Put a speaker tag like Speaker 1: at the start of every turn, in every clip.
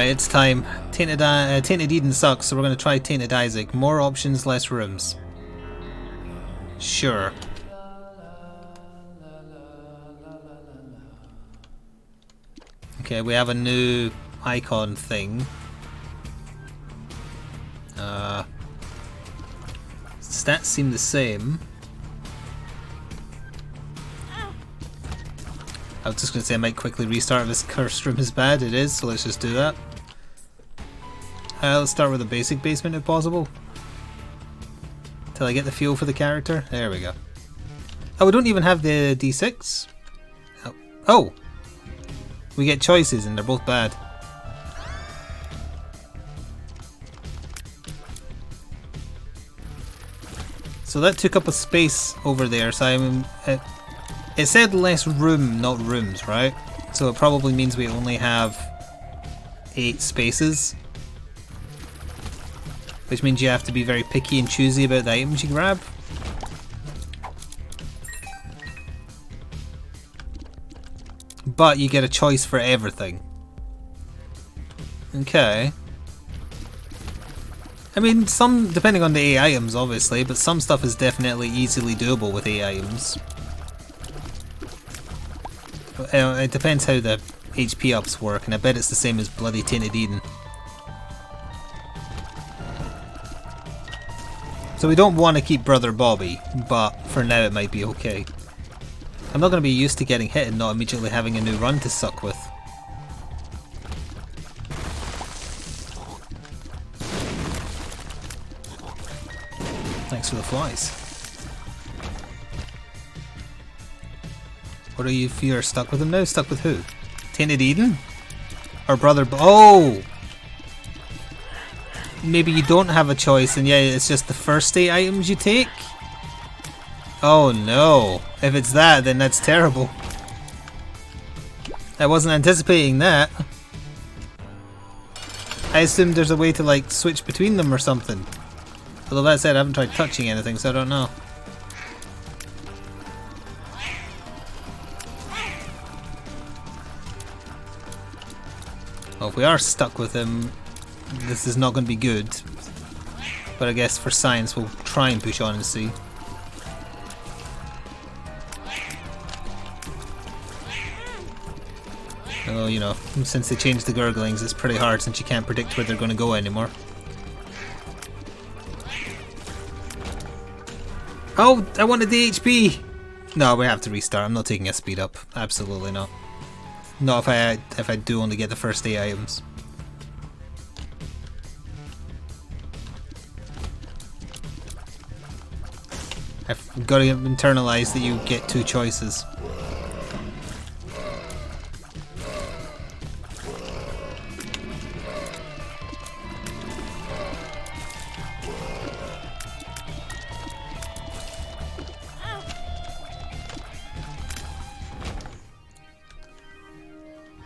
Speaker 1: Right, it's time. Tainted Eden sucks, so we're going to try Tainted Isaac. More options, less rooms. Sure. Okay, we have a new icon thing. Stats seem the same. I was just going to say I might quickly restart if this cursed room is bad. It is, so let's just do that. Let's start with a basic basement if possible. Till I get the feel for the character. There we go. Oh, we don't even have the D6? Oh! We get choices and they're both bad. So that took up a space over there, so it said less room, not rooms, right? So it probably means we only have 8 spaces. Which means you have to be very picky and choosy about the items you grab. But you get a choice for everything. Okay. I mean, some, depending on the 8 items obviously, but some stuff is definitely easily doable with 8 items. It depends how the HP ups work, and I bet it's the same as bloody Tainted Eden. So we don't want to keep Brother Bobby, but for now it might be okay. I'm not going to be used to getting hit and not immediately having a new run to suck with. Thanks for the flies. What are you if you're stuck with him now? Stuck with who? Tainted Eden? Or Brother Oh! Maybe you don't have a choice and yeah, it's just the first 8 items you take? Oh no. If it's that, then that's terrible. I wasn't anticipating that. I assumed there's a way to like switch between them or something. Although that said, I haven't tried touching anything, so I don't know. Well, if we are stuck with him, this is not going to be good. But I guess for science we'll try and push on and see. Although, you know, since they changed the gurglings, it's pretty hard since you can't predict where they're going to go anymore. Oh, I wanted the HP! No, we have to restart. I'm not taking a speed up. Absolutely not. Not if I do only get the first 8 items. I've got to internalize that you get 2 choices.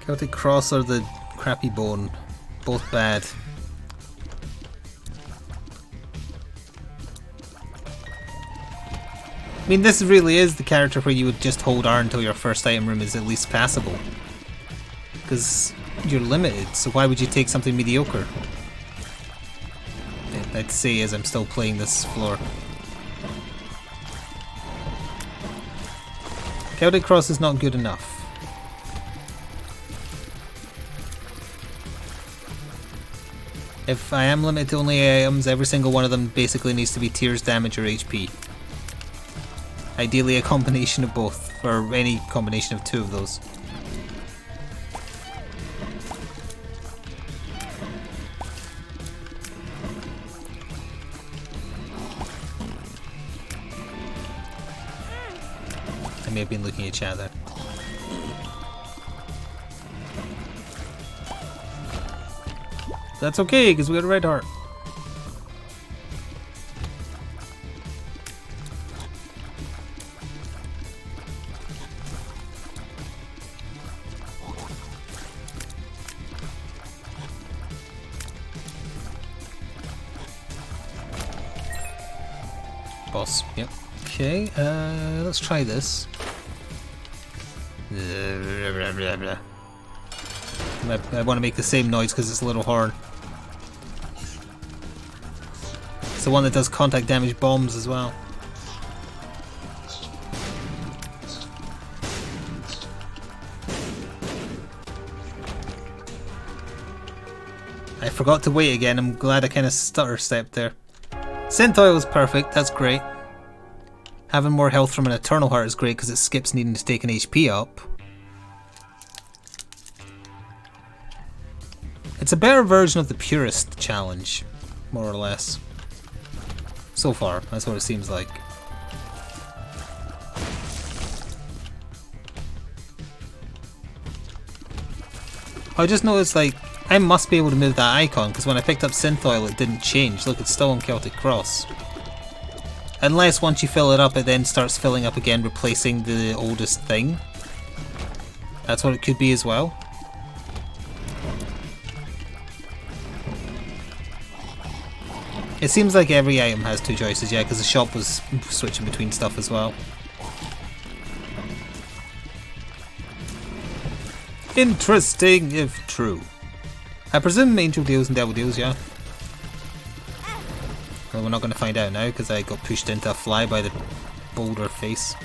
Speaker 1: Celtic Cross or the Crappy Bone. Both bad. I mean, this really is the character where you would just hold R until your first item room is at least passable. Because you're limited, so why would you take something mediocre? I'd say as I'm still playing this floor. Celtic Cross is not good enough. If I am limited to only 8 items, every single one of them basically needs to be tears, damage, or HP. Ideally a combination of both, or any combination of 2 of those. I may have been looking at chat there. That's okay, because we got a red heart. Boss, yep. Okay, let's try this. I want to make the same noise because it's a little horn. It's the one that does contact damage bombs as well. I forgot to wait again. I'm glad I kind of stutter stepped there. Synth oil is perfect. That's great. Having more health from an Eternal Heart is great because it skips needing to take an HP up. It's a better version of the Purist challenge, more or less. So far, that's what it seems like. I just noticed, like, I must be able to move that icon because when I picked up Synth Oil it didn't change. Look, it's still on Celtic Cross. Unless once you fill it up it then starts filling up again, replacing the oldest thing. That's what it could be as well. It seems like every item has two choices, yeah, because the shop was switching between stuff as well. Interesting if true. I presume Angel deals and Devil deals, yeah. Well, we're not going to find out now because I got pushed into a fly by the boulder face.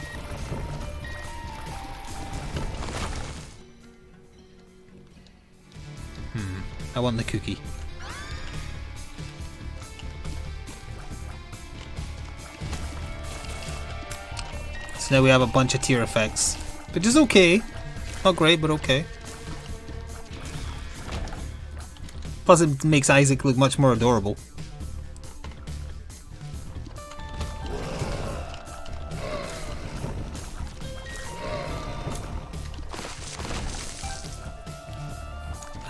Speaker 1: I want the cookie. So now we have a bunch of tier effects, which is okay. Not great, but okay. Plus it makes Isaac look much more adorable.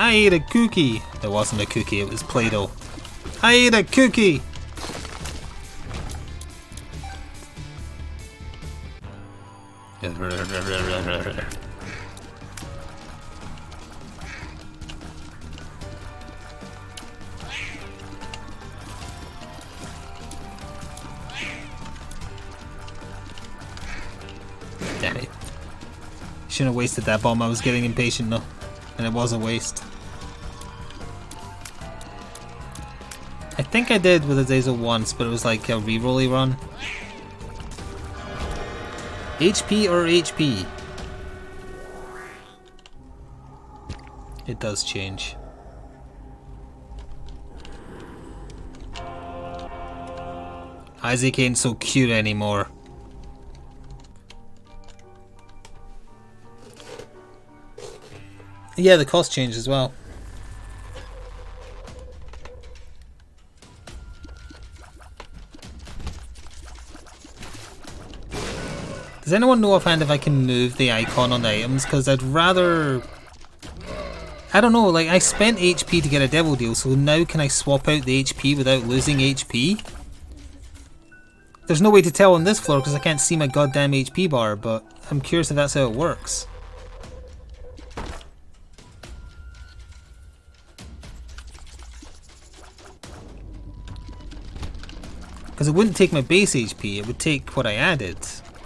Speaker 1: I ate a cookie! It wasn't a cookie, it was Play-Doh. I ate a cookie! Damn it. Shouldn't have wasted that bomb, I was getting impatient though. And it was a waste. I think I did with Azazel once, but it was like a re-rolly run. HP or HP? It does change. Isaac ain't so cute anymore. Yeah, the cost changed as well. Does anyone know offhand if I can move the icon on the items? Because I'd rather... I don't know, like I spent HP to get a devil deal, so now can I swap out the HP without losing HP? There's no way to tell on this floor because I can't see my goddamn HP bar, but I'm curious if that's how it works. Because it wouldn't take my base HP, it would take what I added,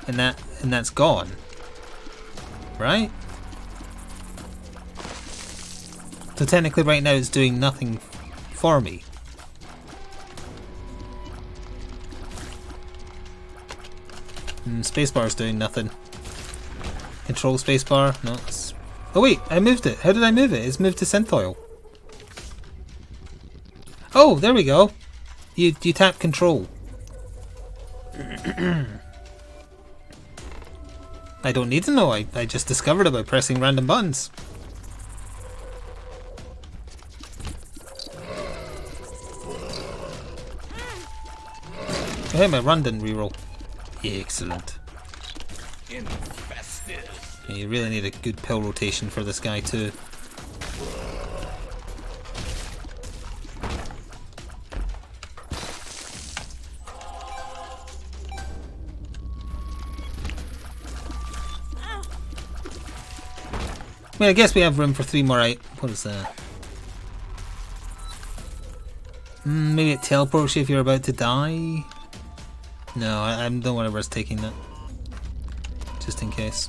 Speaker 1: and that's gone. Right? So technically right now it's doing nothing for me. Spacebar's doing nothing. Control spacebar? No. Oh wait, I moved it. How did I move it? It's moved to Synth Oil. Oh, there we go. You tap control. I don't need to know, I just discovered it by pressing random buttons. Hey, my run didn't reroll. Excellent. Infested. Yeah, you really need a good pill rotation for this guy too. I mean, I guess we have room for 3 more what is that? Maybe it teleports you if you're about to die? No, I don't want to risk taking that. Just in case.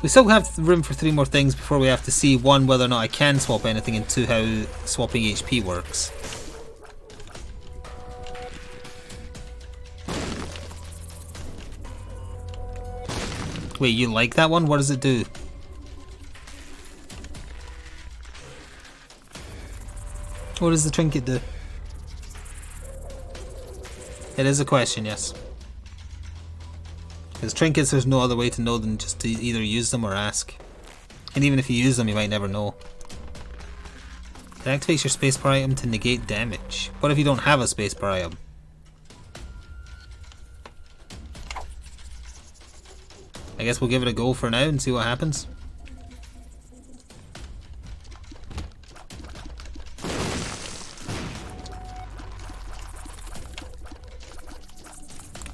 Speaker 1: We still have room for 3 more things before we have to see 1, whether or not I can swap anything, and 2, how swapping HP works. Wait, you like that one? What does it do? What does the trinket do? It is a question, yes. Because trinkets, there's no other way to know than just to either use them or ask. And even if you use them, you might never know. It activates your spacebar item to negate damage. What if you don't have a spacebar item? I guess we'll give it a go for now and see what happens.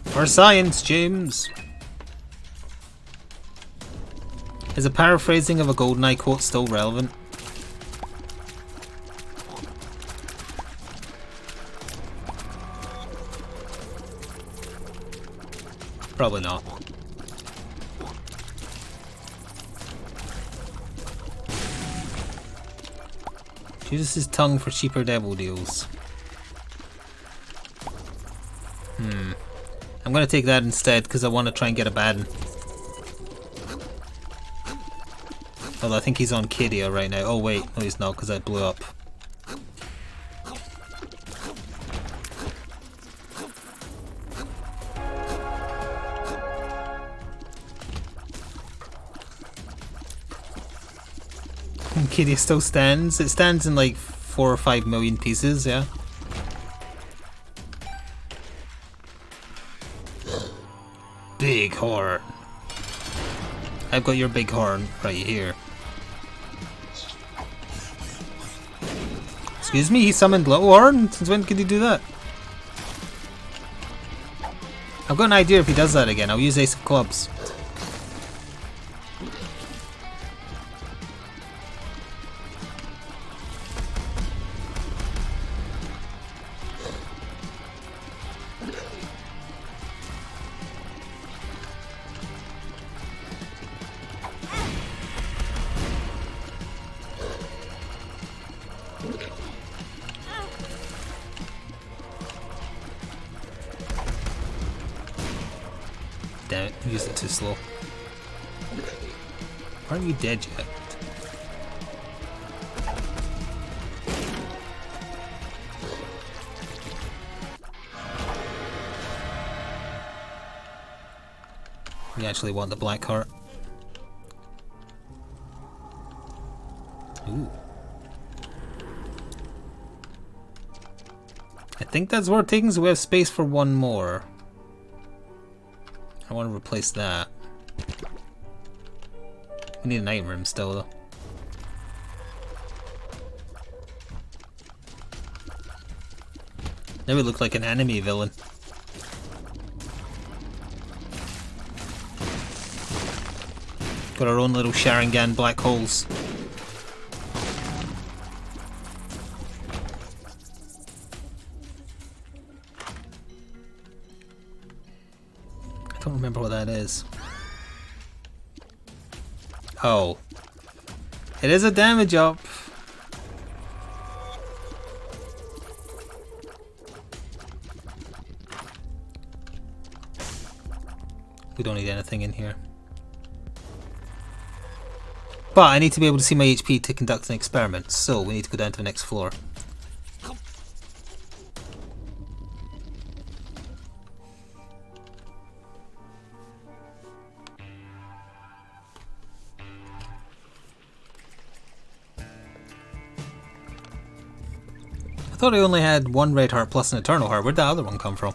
Speaker 1: For science, James! Is a paraphrasing of a GoldenEye quote still relevant? Probably not. Uses his tongue for cheaper devil deals. I'm gonna take that instead because I want to try and get a Baden. Although I think he's on Kidia right now. Oh wait, no he's not because I blew up. Kidia still stands. It stands in like 4 or 5 million pieces, yeah. Big horn. I've got your big horn right here. Excuse me, he summoned Little Horn? Since when could he do that? I've got an idea if he does that again. I'll use Ace of Clubs. Damn it, I used it too slow. Aren't you dead yet? We actually want the black heart. Ooh. I think that's where we're taking, so we have space for 1 more. I want to replace that. We need an item room still though. Now we look like an anime villain. Got our own little Sharingan black holes. I don't remember what that is. Oh. It is a damage up. We don't need anything in here. But I need to be able to see my HP to conduct an experiment, so we need to go down to the next floor. I thought I only had 1 red heart plus an eternal heart. Where'd that other one come from?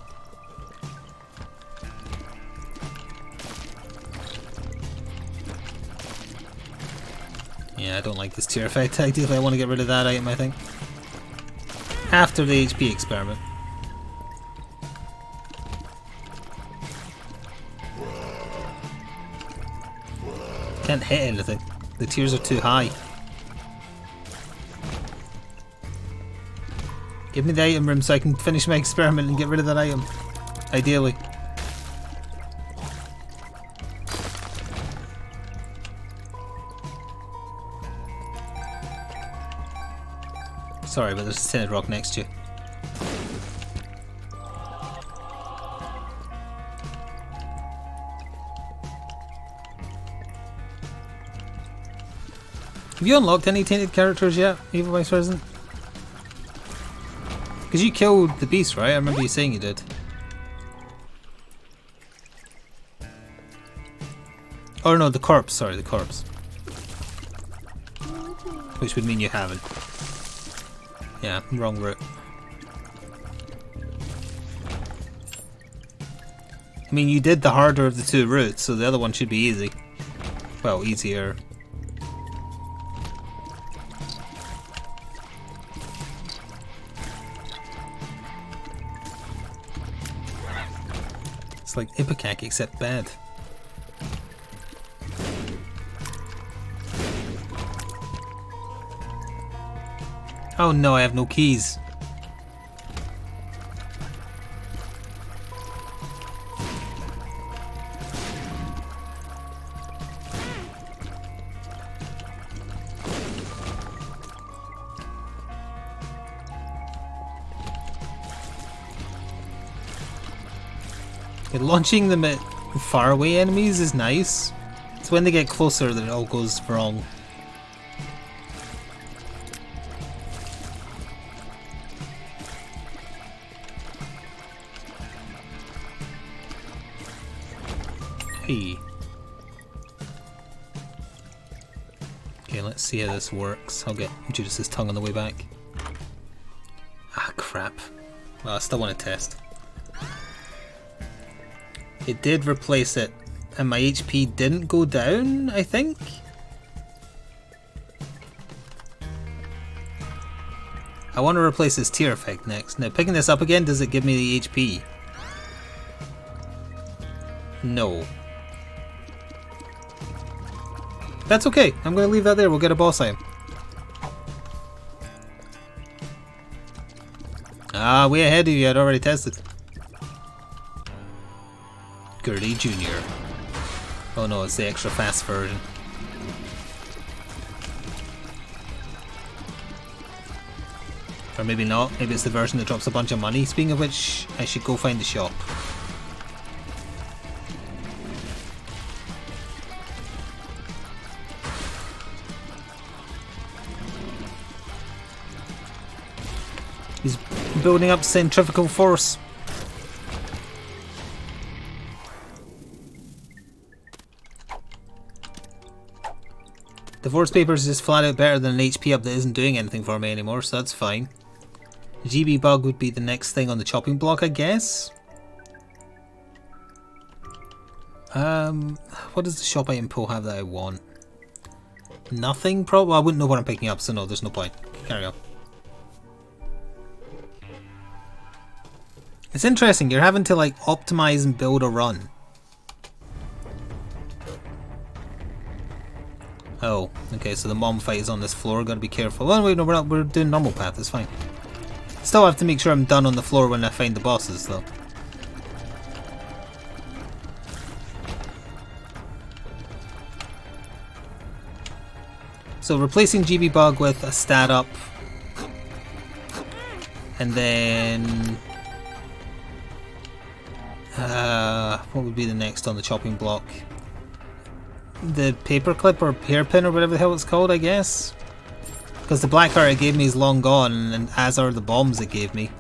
Speaker 1: Yeah, I don't like this tier effect. Ideally, I want to get rid of that item, I think. After the HP experiment. Can't hit anything. The tiers are too high. Give me the item room so I can finish my experiment and get rid of that item. Ideally. Sorry, but there's a tinted rock next to you. Have you unlocked any tainted characters yet, Evil Vice President? Because you killed the beast, right? I remember you saying you did. Oh no, the corpse, sorry, the corpse. Which would mean you haven't. Yeah, wrong route. I mean, you did the harder of the two routes, so the other one should be easy. Well, easier. It's like Ipecac except bad. Oh no, I have no keys. Launching them at faraway enemies is nice. It's when they get closer that it all goes wrong. Hey. Okay, let's see how this works. I'll get Judas's tongue on the way back. Ah, crap. Well, I still want to test. It did replace it, and my HP didn't go down, I think? I want to replace this tear effect next. Now, picking this up again, does it give me the HP? No. That's okay, I'm going to leave that there, we'll get a boss item. Ah, way ahead of you, I'd already tested. Gertie Jr. Oh no, it's the extra fast version. Or maybe not, maybe it's the version that drops a bunch of money. Speaking of which, I should go find the shop. He's building up centrifugal force. The force paper is just flat out better than an HP up that isn't doing anything for me anymore, so that's fine. GB bug would be the next thing on the chopping block, I guess. What does the shop item pool have that I want? Nothing, probably. I wouldn't know what I'm picking up, so no, there's no point. Carry on. It's interesting, you're having to like optimize and build a run. Oh, okay, so the mom fight is on this floor, gotta be careful. Oh wait, no, we're doing normal path, it's fine. Still have to make sure I'm done on the floor when I find the bosses though. So replacing GB Bug with a stat up. And then... what would be the next on the chopping block? The paperclip or hairpin or whatever the hell it's called, I guess. Because the black heart it gave me is long gone, and as are the bombs it gave me.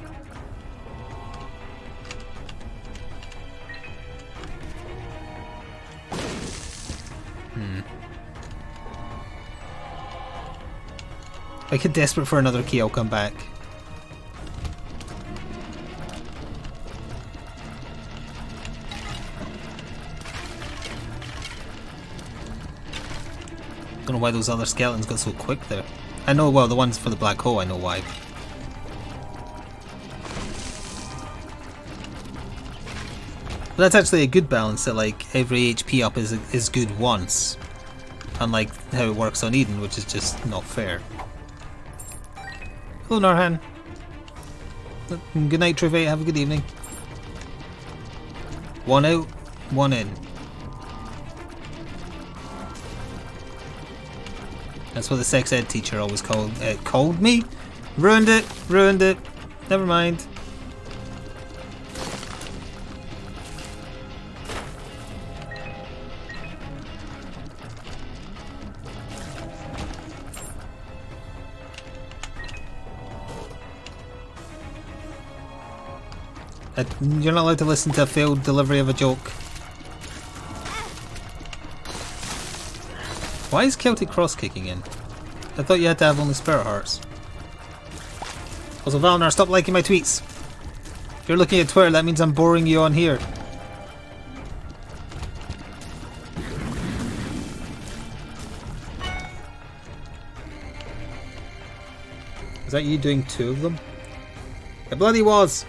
Speaker 1: If I get desperate for another key, I'll come back. Don't know why those other skeletons got so quick there. I know, well, the ones for the black hole, I know why. But that's actually a good balance, that like every HP up is good once. Unlike how it works on Eden, which is just not fair. Hello Narhan. Good night Trivate, have a good evening. One out, one in. That's what the sex ed teacher always called me. Ruined it! Ruined it! Never mind. You're not allowed to listen to a failed delivery of a joke. Why is Celtic Cross kicking in? I thought you had to have only Spirit Hearts. Also, Valnar, stop liking my tweets. If you're looking at Twitter, that means I'm boring you on here. Is that you doing 2 of them? It bloody was!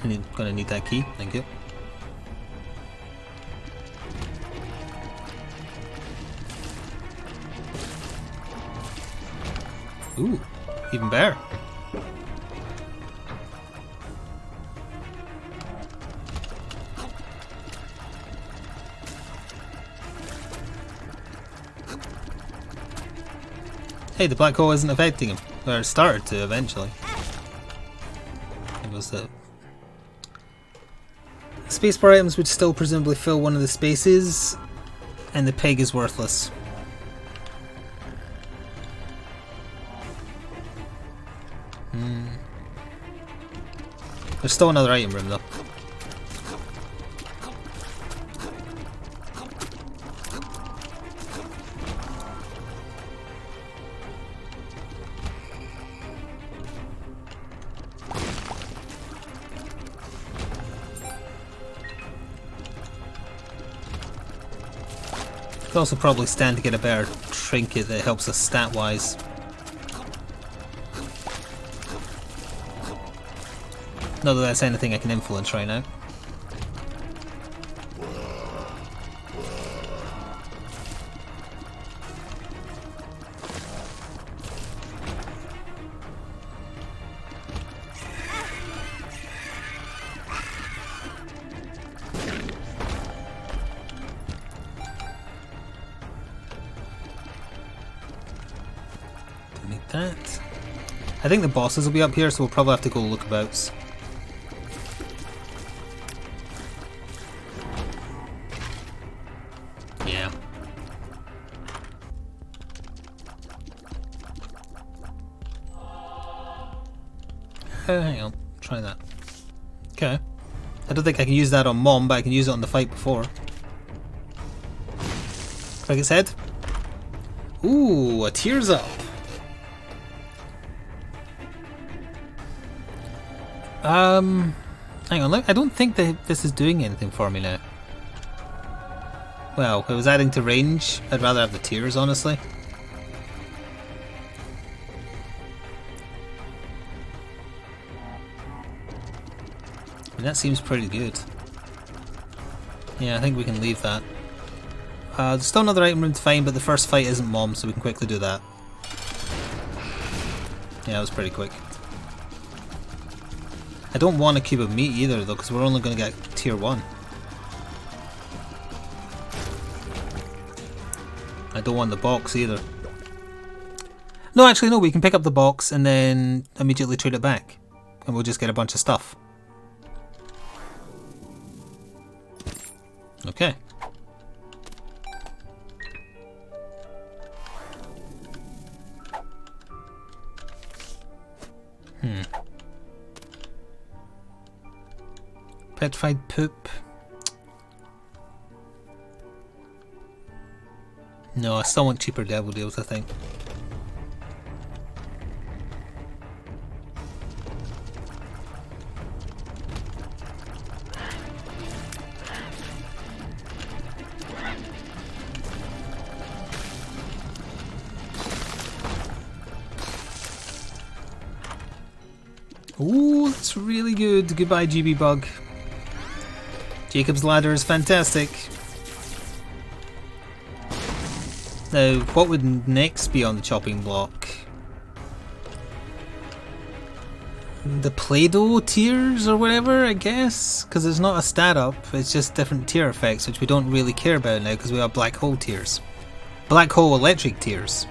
Speaker 1: I'm gonna need that key, thank you. Ooh, even better. Hey, the black hole isn't affecting him. Or it started to eventually. It was the spacebar items would still presumably fill one of the spaces, and the peg is worthless. There's still another item room though. Could also probably stand to get a better trinket that helps us stat wise. Not that that's anything I can influence right now. Don't need that. I think the bosses will be up here, so we'll probably have to go lookabouts. Hang on, try that. Okay. I don't think I can use that on Mom, but I can use it on the fight before. Like it said. Ooh, a tears up. Hang on, I don't think that this is doing anything for me now. Well, it was adding to range. I'd rather have the tears, honestly. That seems pretty good. Yeah, I think we can leave that. There's still another item room to find, but the first fight isn't Mom, so we can quickly do that. Yeah, that was pretty quick. I don't want a cube of meat either, though, because we're only going to get tier 1. I don't want the box either. No, actually, no, we can pick up the box and then immediately trade it back. And we'll just get a bunch of stuff. Okay. Petrified poop. No, I still want cheaper devil deals, I think. Ooh, that's really good. Goodbye, GB Bug. Jacob's Ladder is fantastic. Now, what would next be on the chopping block? the Play-Doh tiers or whatever, I guess, because it's not a stat up, it's just different tier effects, which we don't really care about now because we have black hole tiers. Black hole electric tiers.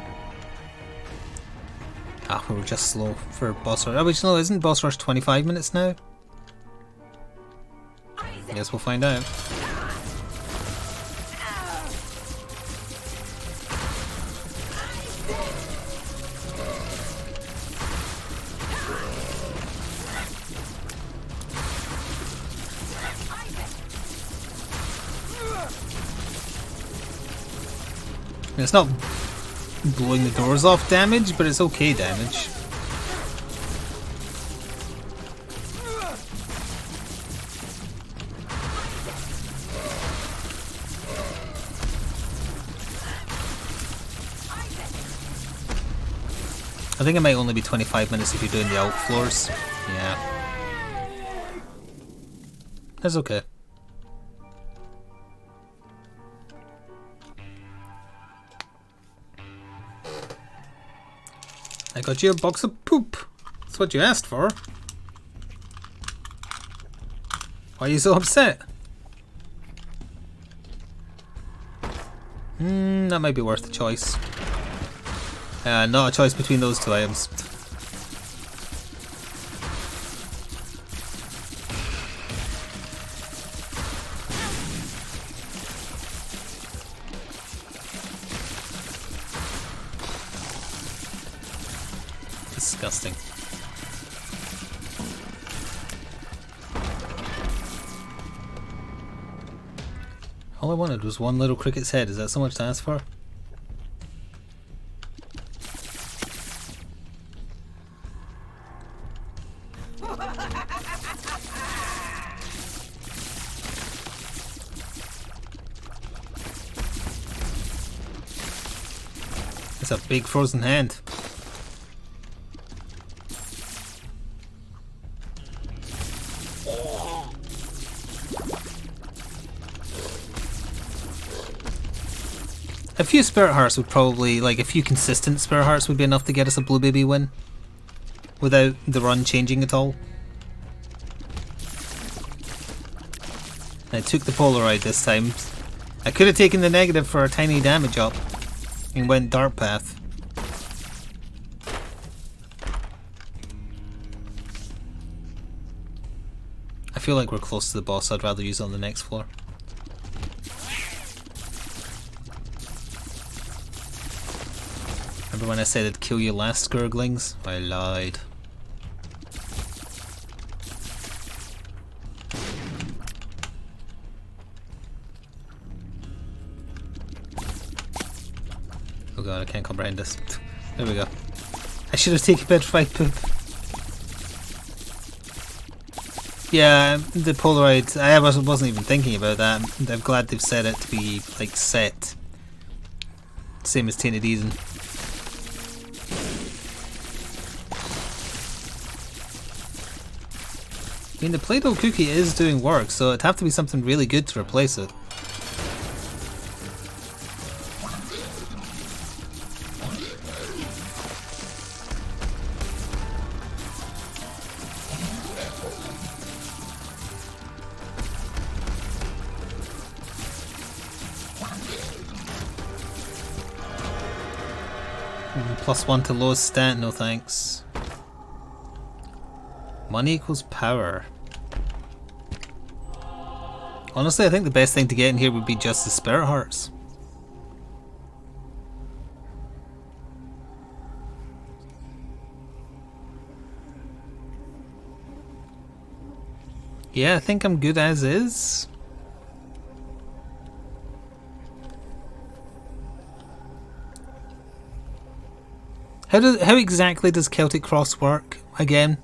Speaker 1: Ah, we were just slow for boss rush. Oh, but you know, isn't boss rush 25 minutes now? Guess we'll find out. It's not blowing the doors off damage, but it's okay damage. I think it might only be 25 minutes if you're doing the alt floors. Yeah. That's okay. I got you a box of poop. That's what you asked for. Why are you so upset? That might be worth the choice. Not a choice between those two items. Disgusting. All I wanted was one little cricket's head. Is that so much to ask for? It's a big frozen hand. A few spirit hearts would probably, like a few consistent spirit hearts would be enough to get us a blue baby win without the run changing at all. I took the Polaroid this time. I could have taken the negative for a tiny damage up and went dark path. I feel like we're close to the boss, so I'd rather use it on the next floor. Remember when I said I'd kill you last, Gurglings? I lied. Oh god, I can't comprehend this. There we go. I should have taken petrified poop. Yeah, the Polaroid, I wasn't even thinking about that. I'm glad they've set it to be like set. Same as Tainted Eden. I mean, the Play-Doh cookie is doing work, so it'd have to be something really good to replace it. +1 to lowest stat, no thanks. Money equals power. Honestly, I think the best thing to get in here would be just the spirit hearts. Yeah, I think I'm good as is. How exactly does Celtic Cross work again?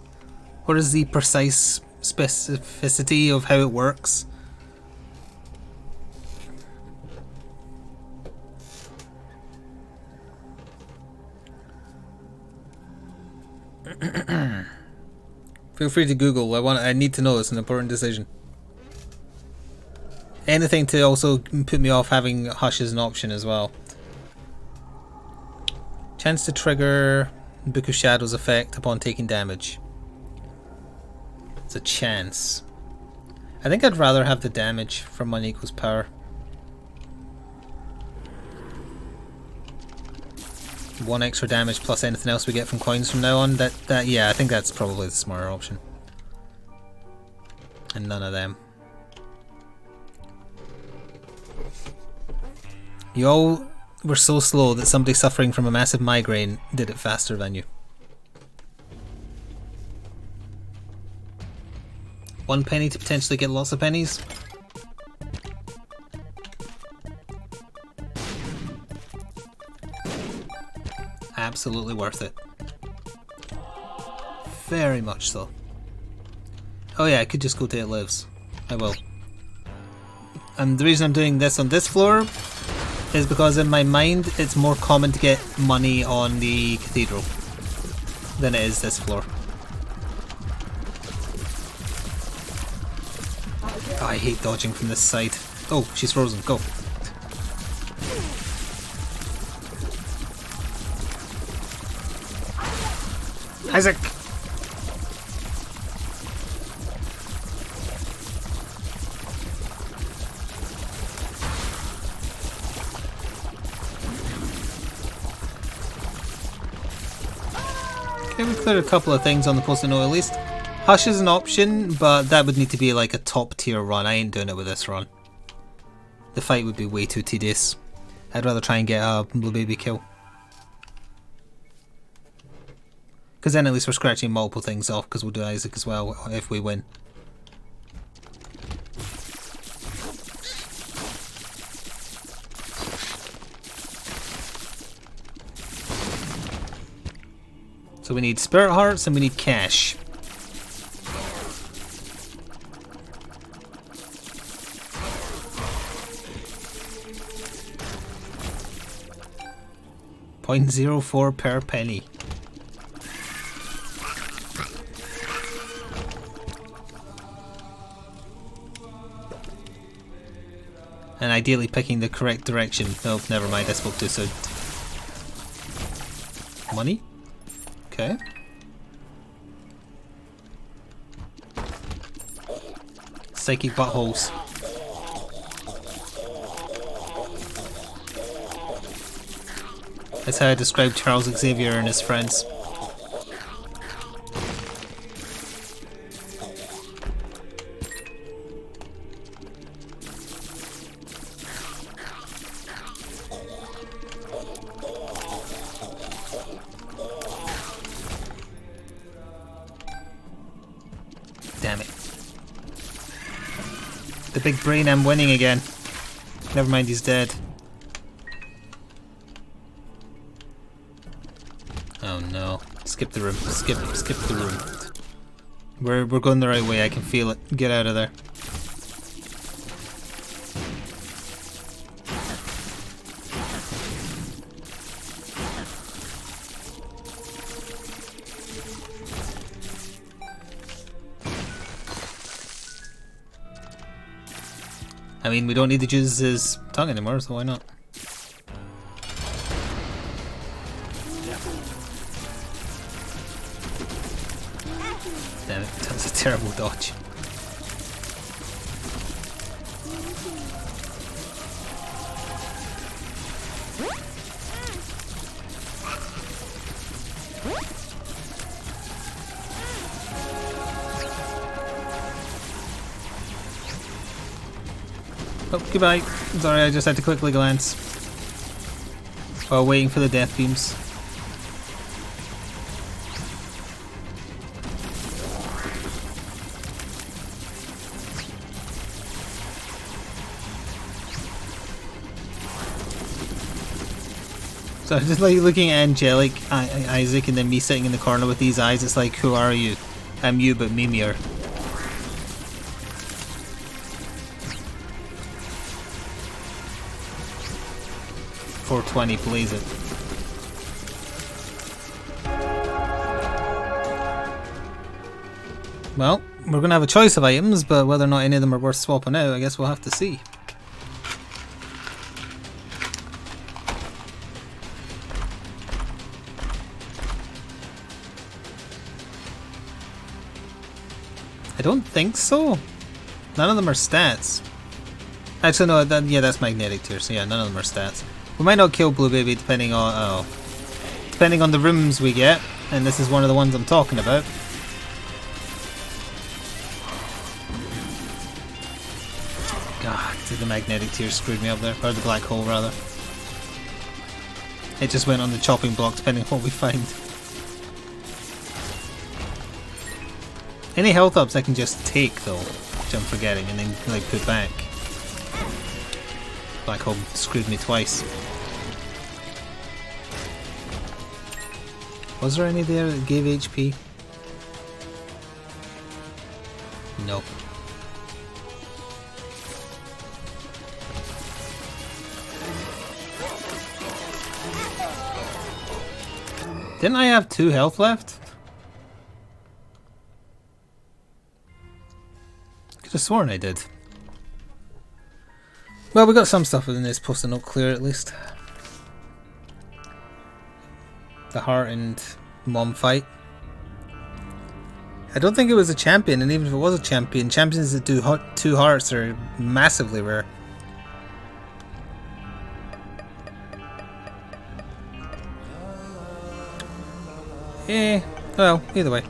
Speaker 1: What is the precise specificity of how it works? Feel free to Google. I need to know. It's an important decision. Anything to also put me off having Hush as an option as well. Chance to trigger Book of Shadows effect upon taking damage. It's a chance. I think I'd rather have the damage from money equals power. One extra damage plus anything else we get from coins from now on. Yeah, I think that's probably the smarter option. And none of them. You all were so slow that somebody suffering from a massive migraine did it faster than you. 1 penny to potentially get lots of pennies. Absolutely worth it. Very much so. Oh yeah, I could just go to It Lives. I will. And the reason I'm doing this on this floor is because in my mind it's more common to get money on the cathedral than it is this floor. Oh, I hate dodging from this side. Oh, she's frozen. Go. Isaac! Okay, we cleared a couple of things on the post-it note at least. Hush is an option, but that would need to be like a top tier run. I ain't doing it with this run. The fight would be way too tedious. I'd rather try and get a blue baby kill. Because then at least we're scratching multiple things off, because we'll do Isaac as well if we win. So we need spirit hearts and we need cash. .04 per penny. And ideally picking the correct direction. Oh, never mind, I spoke too soon. Money? Okay. Psychic buttholes. That's how I describe Charles Xavier and his friends. Damn it. The big brain, I'm winning again. Never mind, he's dead. Oh no. Skip the room. Skip the room. We're going the right way, I can feel it. Get out of there. I mean, we don't need to use his tongue anymore, so why not? Damn it, that was a terrible dodge. Oh, goodbye. Sorry, I just had to quickly glance while waiting for the death beams. So I'm just like looking at angelic Isaac and then me sitting in the corner with these eyes. It's like, who are you? I'm you, but Mimir. 420, blaze it. Well, we're going to have a choice of items, but whether or not any of them are worth swapping out, I guess we'll have to see. I don't think so. None of them are stats. Actually, no, yeah, that's magnetic tier, so yeah, none of them are stats. We might not kill Blue Baby depending on depending on the rooms we get, and this is one of the ones I'm talking about. God, the magnetic tier screwed me up there, or the black hole rather. It just went on the chopping block depending on what we find. Any health ups I can just take though, which I'm forgetting, and then like put back. Black hole screwed me twice. Was there any there that gave HP? Nope. Didn't I have 2 health left? Could have sworn I did. Well, we got some stuff in this post-it note clear at least. The heart and mom fight. I don't think it was a champion, and even if it was a champion, champions that do 2 hearts are massively rare. Well, either way.